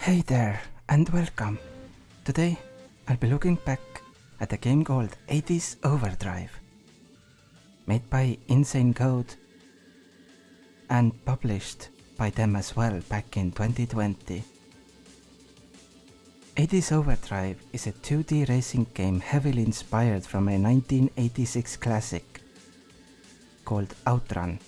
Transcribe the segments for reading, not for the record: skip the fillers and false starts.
Hey there, and welcome. Today, I'll be looking back at a game called 80's Overdrive, made by Insane Code and published by them as well back in 2020. 80's Overdrive is a 2D racing game heavily inspired from a 1986 classic called Outrun.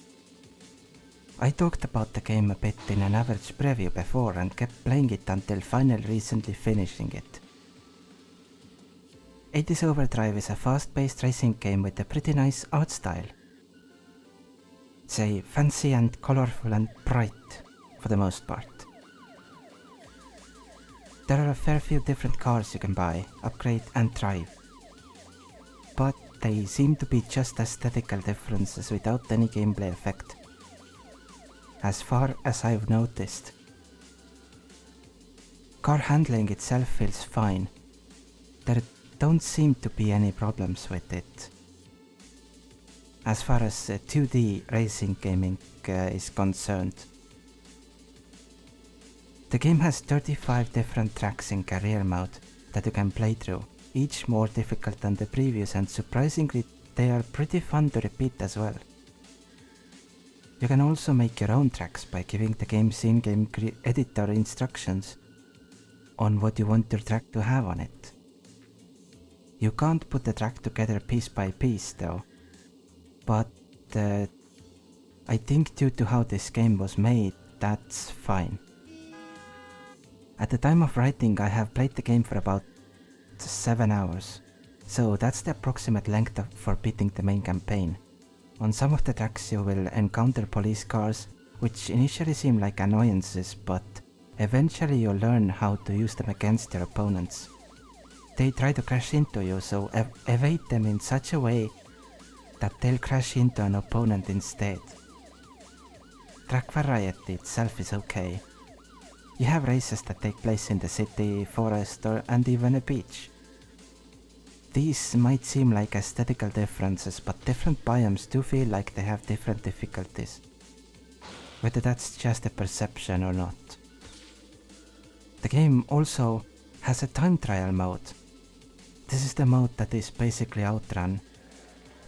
I talked about the game a bit in an average preview before and kept playing it until finally recently finishing it. 80's Overdrive is a fast-paced racing game with a pretty nice art style. It's fancy and colorful and bright for the most part. There are a fair few different cars you can buy, upgrade and drive, but they seem to be just aesthetical differences without any gameplay effect, as far as I've noticed. Car handling itself feels fine. There don't seem to be any problems with it. As far as 2D racing gaming is concerned. The game has 35 different tracks in career mode that you can play through, each more difficult than the previous, and surprisingly they are pretty fun to repeat as well. You can also make your own tracks by giving the game's in-game editor instructions on what you want your track to have on it. You can't put the track together piece by piece though, but I think due to how this game was made, that's fine. At the time of writing, I have played the game for about 7 hours, so that's the approximate length for beating the main campaign. On some of the tracks you will encounter police cars, which initially seem like annoyances, but eventually you'll learn how to use them against your opponents. They try to crash into you, so evade them in such a way that they'll crash into an opponent instead. Track variety itself is okay. You have races that take place in the city, forest, and even a beach. These might seem like aesthetical differences, but different biomes do feel like they have different difficulties, whether that's just a perception or not. The game also has a time trial mode. This is the mode that is basically Outrun.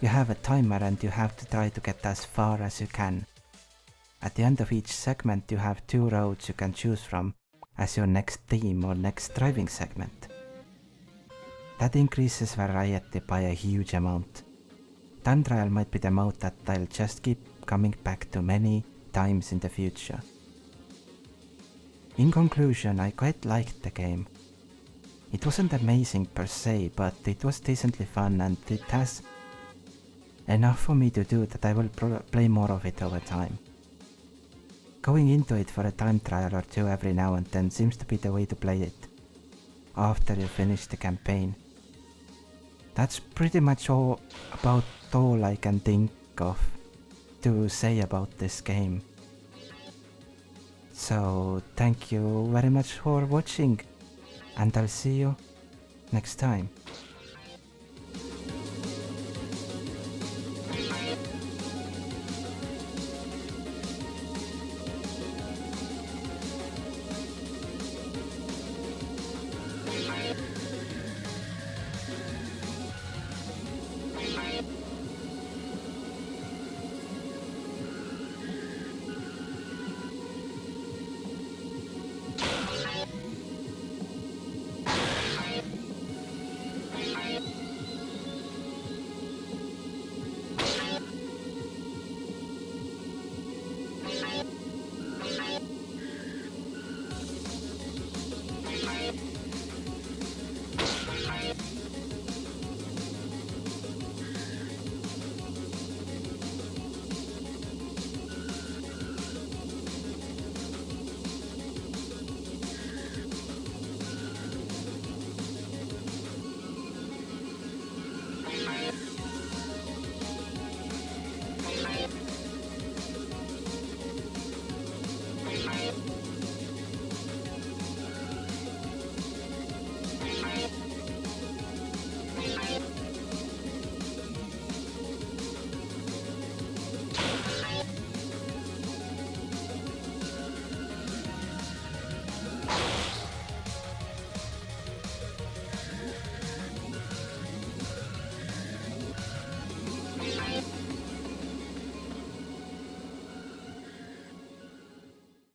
You have a timer and you have to try to get as far as you can. At the end of each segment you have 2 roads you can choose from as your next theme or next driving segment. That increases variety by a huge amount. Time trial might be the mode that I'll just keep coming back to many times in the future. In conclusion, I quite liked the game. It wasn't amazing per se, but it was decently fun and it has enough for me to do that I will play more of it over time. Going into it for a time trial or 2 every now and then seems to be the way to play it, after you finish the campaign. That's pretty much all I can think of to say about this game. So thank you very much for watching, and I'll see you next time.